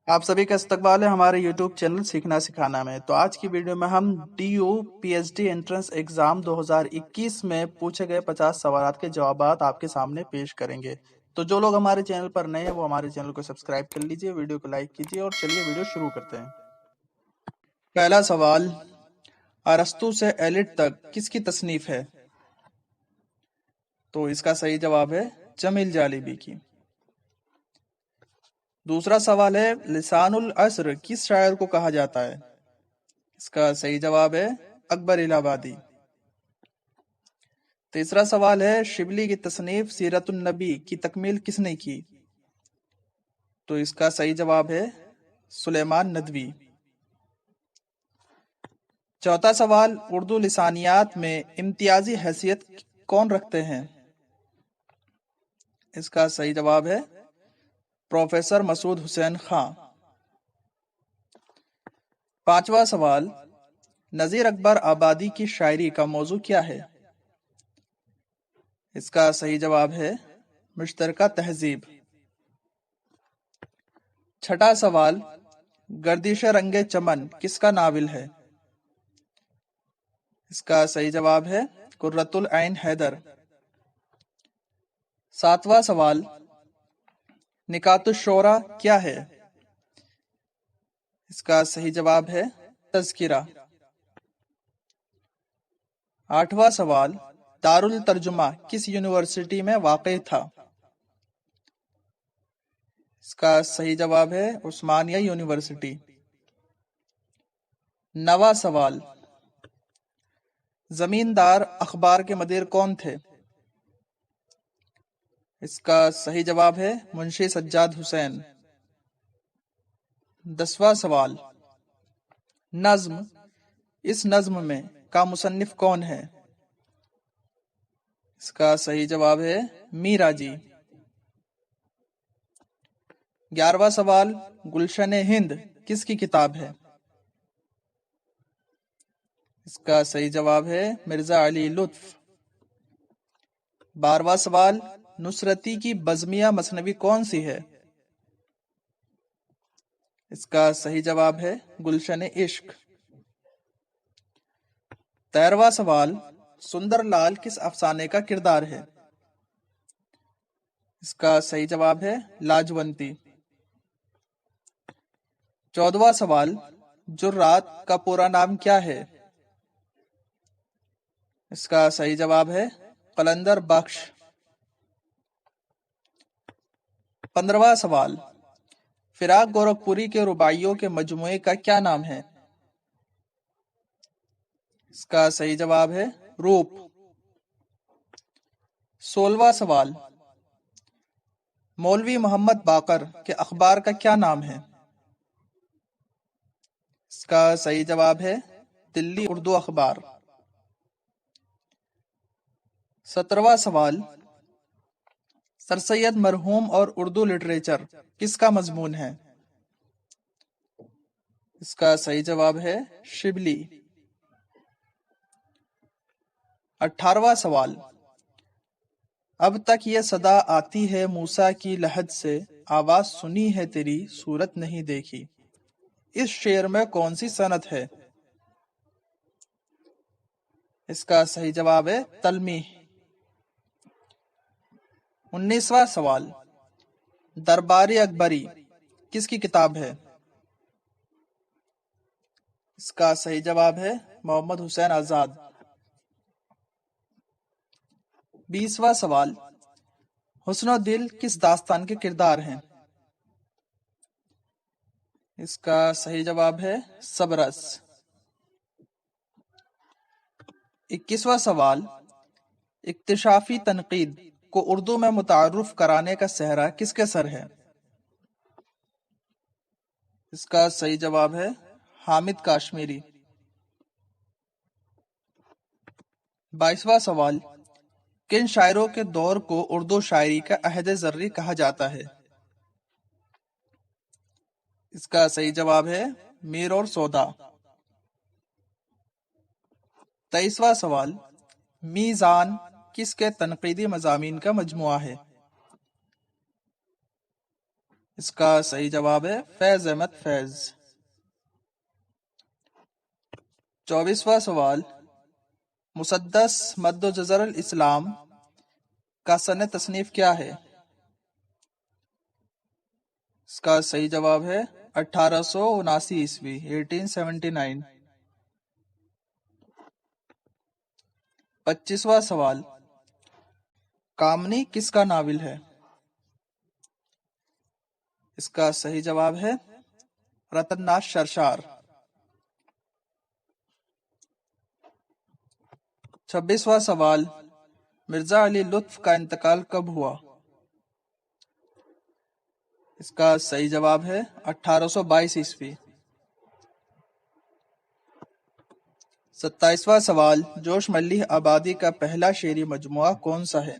आप सभी का इस्तकबाल है हमारे YouTube चैनल सीखना सिखाना में। तो आज की वीडियो में हम DU PhD एंट्रेंस एग्जाम 2021 में पूछे गए 50 सवालात के जवाबात आपके सामने पेश करेंगे। तो जो लोग हमारे चैनल पर नए हैं वो हमारे चैनल को सब्सक्राइब कर लीजिए, वीडियो को लाइक कीजिए और चलिए वीडियो शुरू करते हैं। पहला सवाल, अरस्तु से एलिट तक किसकी तसनीफ है? तो इसका सही जवाब है जमील जालिबी की। दूसरा सवाल है, लिसानुल अस्र किस शायर को कहा जाता है? इसका सही जवाब है अकबर इलाहाबादी। तीसरा सवाल है, शिबली की तसनीफ सीरतुन नबी की तकमील किसने की? तो इसका सही जवाब है सुलेमान नदवी। चौथा सवाल, उर्दू लिसानियात में इम्तियाजी हैसियत कौन रखते हैं? इसका सही जवाब है प्रोफेसर मसूद हुसैन खां। पांचवा सवाल, नजीर अकबर आबादी की शायरी का मौजू क्या है? इसका सही जवाब है मुश्तरका तहजीब। छठा सवाल, गर्दिश रंगे चमन किसका नाविल है? इसका सही जवाब है कुर्रतुल ऐन हैदर। सातवां सवाल, निकातुश्शोरा क्या है? इसका सही जवाब है तज़किरा। आठवां सवाल, दारुल तर्जुमा किस यूनिवर्सिटी में वाक़ई था? इसका सही जवाब है उस्मानिया यूनिवर्सिटी। नवा सवाल, जमींदार अखबार के मदीर कौन थे? इसका सही जवाब है मुंशी सज्जाद हुसैन। 10वां सवाल, नज्म इस नज्म में का मुसन्निफ कौन है? इसका सही जवाब है मीरा जी। 11वां सवाल, गुलशन हिंद किसकी किताब है? इसका सही जवाब है मिर्जा अली लुत्फ। 12वां सवाल, नुसरती की बज़मिया मसनवी कौन सी है? इसका सही जवाब है गुलशन इश्क। 13वां सवाल, सुंदरलाल किस अफसाने का किरदार है? इसका सही जवाब है लाजवंती। 14वां सवाल, जुर्रात का पूरा नाम क्या है? इसका सही जवाब है कलंदर बख्श। 15वां सवाल, फिराक गोरखपुरी के रुबाइयों के मजमूए का क्या नाम है? इसका सही जवाब है रूप। 16वां सवाल, मौलवी मोहम्मद बाकर के अखबार का क्या नाम है? इसका सही जवाब है दिल्ली उर्दू अखबार। 17वां सवाल, सर सैयद मरहूम और उर्दू लिटरेचर किसका मजमून है? इसका सही जवाब है शिबली। 18वां सवाल, अब तक ये सदा आती है मूसा की लहद से, आवाज सुनी है तेरी सूरत नहीं देखी, इस शेर में कौन सी सनत है? इसका सही जवाब है तलमी। 19वां सवाल, दरबारी अकबरी किसकी किताब है? इसका सही जवाब है मोहम्मद हुसैन आजाद। 20वां सवाल, हुस्न दिल किस दास्तान के किरदार हैं? इसका सही जवाब है सबरस। 21वां सवाल, इक्तिशाफी तनकीद को उर्दू में मुतारुफ कराने का सेहरा किसके सर है? इसका सही जवाब है हामिद काश्मीरी। 22वां सवाल, किन शायरों के दौर को उर्दू शायरी का अहद ज़र्री कहा जाता है? इसका सही जवाब है मीर और सौदा। 23वां सवाल, मीज़ान किसके तनकीदी मज़ामीन का मजमुआ है? اس کا صحیح جواب ہے فیض احمد فیض۔ 24واں سوال، مسدس مد و جزر الاسلام کا سن تصنیف کیا ہے؟ اس کا صحیح جواب ہے 1879 عیسوی 1879۔ 25واں سوال، کامنی کس کا ناول ہے؟ اس کا صحیح جواب ہے رتن ناتھ شرشار۔ 26واں سوال، مرزا علی لطف کا انتقال کب ہوا؟ اس کا صحیح جواب ہے 1822 عیسوی۔ 27واں سوال، جوش ملیح آبادی کا پہلا شعری مجموعہ کون سا ہے؟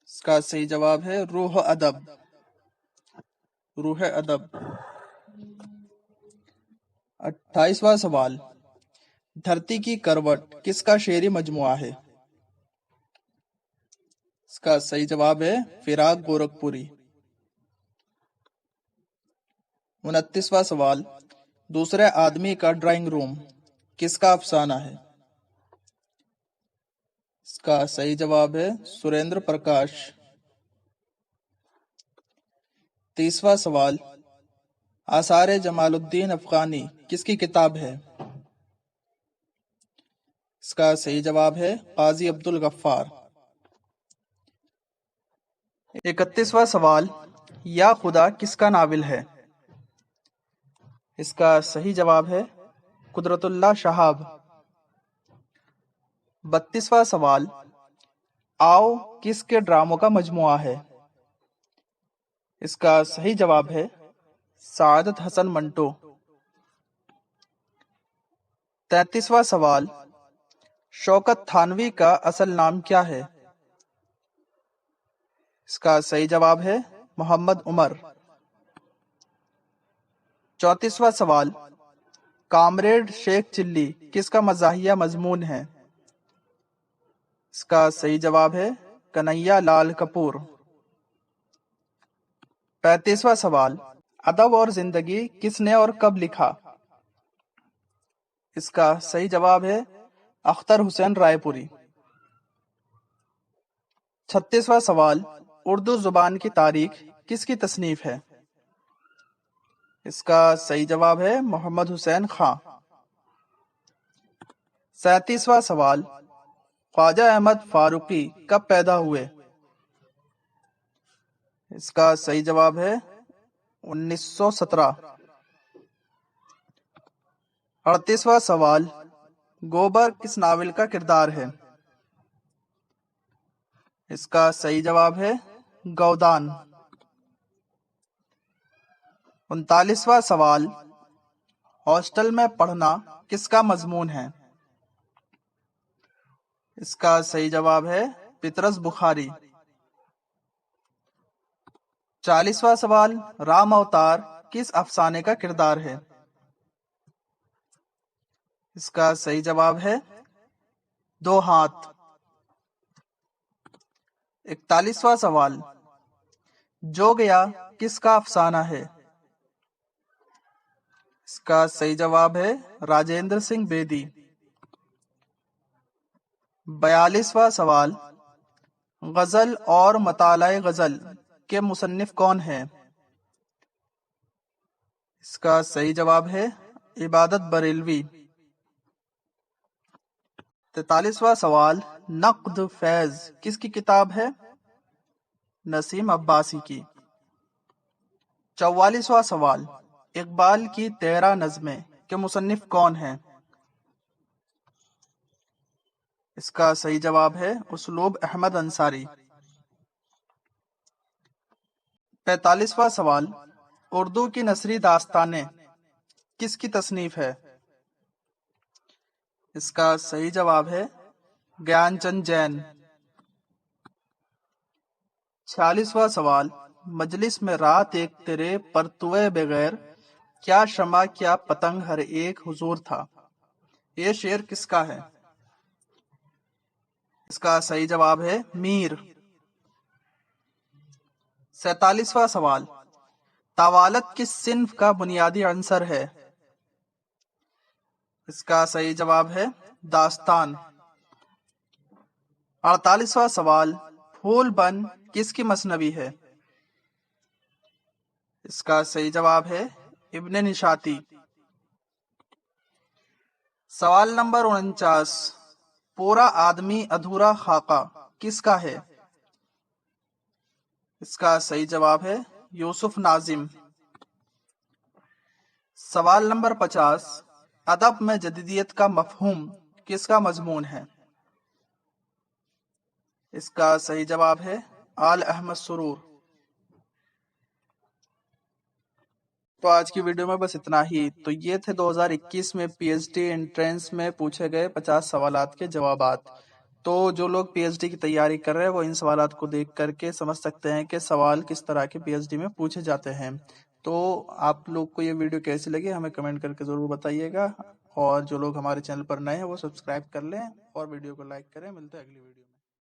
اس کا صحیح جواب ہے روح ادب، روح ادب۔ 28واں سوال، دھرتی کی کروٹ کس کا شعری مجموعہ ہے؟ اس کا صحیح جواب ہے فراق گورکھپوری۔ 29واں سوال، دوسرے آدمی کا ڈرائنگ روم کس کا افسانہ ہے؟ اس کا صحیح جواب ہے سریندر پرکاش۔ 30واں سوال، آثار جمال الدین افغانی کس کی کتاب ہے؟ اس کا صحیح جواب ہے قاضی عبد الغفار۔ 31واں سوال، یا خدا کس کا ناول ہے؟ اس کا صحیح جواب ہے قدرت اللہ شہاب۔ 32واں سوال، آؤ کس کے ڈراموں کا مجموعہ ہے؟ اس کا صحیح جواب ہے سعادت حسن منٹو۔ 33واں سوال، شوکت تھانوی کا اصل نام کیا ہے؟ اس کا صحیح جواب ہے محمد عمر۔ 34واں سوال، کامریڈ شیخ چلی کس کا مزاحیہ مضمون ہے؟ اس کا صحیح جواب ہے کنہیا لال کپور۔ 35واں سوال، ادب اور زندگی کس نے اور کب لکھا؟ اس کا صحیح جواب ہے اختر حسین رائے پوری۔ 36واں سوال، اردو زبان کی تاریخ کس کی تصنیف ہے؟ اس کا صحیح جواب ہے محمد حسین خاں۔ 37واں سوال، خواجہ احمد فاروقی کب پیدا ہوئے؟ اس کا صحیح جواب ہے 1917۔ 38واں سوال، گوبر کس ناول کا کردار ہے؟ اس کا صحیح جواب ہے گودان۔ 39واں سوال، ہاسٹل میں پڑھنا کس کا مضمون ہے؟ اس کا صحیح جواب ہے پطرس بخاری۔ 40واں سوال، رام اوتار کس افسانے کا کردار ہے؟ اس کا صحیح جواب ہے دو ہاتھ۔ 41واں سوال، جو گیا کس کا افسانہ ہے؟ اس کا صحیح جواب ہے راجندر سنگھ بیدی۔ 42واں سوال، غزل اور مطالعہ غزل کے مصنف کون ہیں؟ اس کا صحیح جواب ہے عبادت بریلوی۔ 43واں سوال، نقد فیض کس کی کتاب ہے؟ نسیم عباسی کی۔ 44واں سوال، اقبال کی 13 نظمیں کے مصنف کون ہیں؟ اس کا صحیح جواب ہے اسلوب احمد انصاری۔ 45واں سوال، اردو کی نثری داستانیں کس کی تصنیف ہے؟ اس کا صحیح جواب ہے گیان چند جین۔ 46واں سوال، مجلس میں رات ایک تیرے پرتوے بغیر، کیا شمع کیا پتنگ ہر ایک حضور تھا، یہ شعر کس کا ہے؟ اس کا صحیح جواب ہے میر۔ 47वां सवाल, तवालत किस सिन्फ का बुनियादी अंसर है? इसका सही जवाब है दास्तान। 48वां सवाल, फूल बन किसकी मसनवी है? इसका सही जवाब है इब्ने निशाती। सवाल नंबर 49, पूरा आदमी अधूरा खाका किसका है? इसका सही जवाब है यूसुफ नाजिम। सवाल नंबर 50, अदब में जदीदियत का मफहूम किसका मजमून है? इसका सही जवाब है आल अहमद सुरूर। तो आज की वीडियो में बस इतना ही। तो ये थे 2021 में पीएचडी एंट्रेंस में पूछे गए 50 सवालात के जवाबात। तो जो लोग पीएचडी की तैयारी कर रहे हैं वो इन सवालात को देख करके समझ सकते हैं कि सवाल किस तरह के पीएचडी में पूछे जाते हैं। तो आप लोग को ये वीडियो कैसी लगी हमें कमेंट करके ज़रूर बताइएगा, और जो लोग हमारे चैनल पर नए हैं वो सब्सक्राइब कर लें और वीडियो को लाइक करें। मिलते हैं अगली वीडियो में।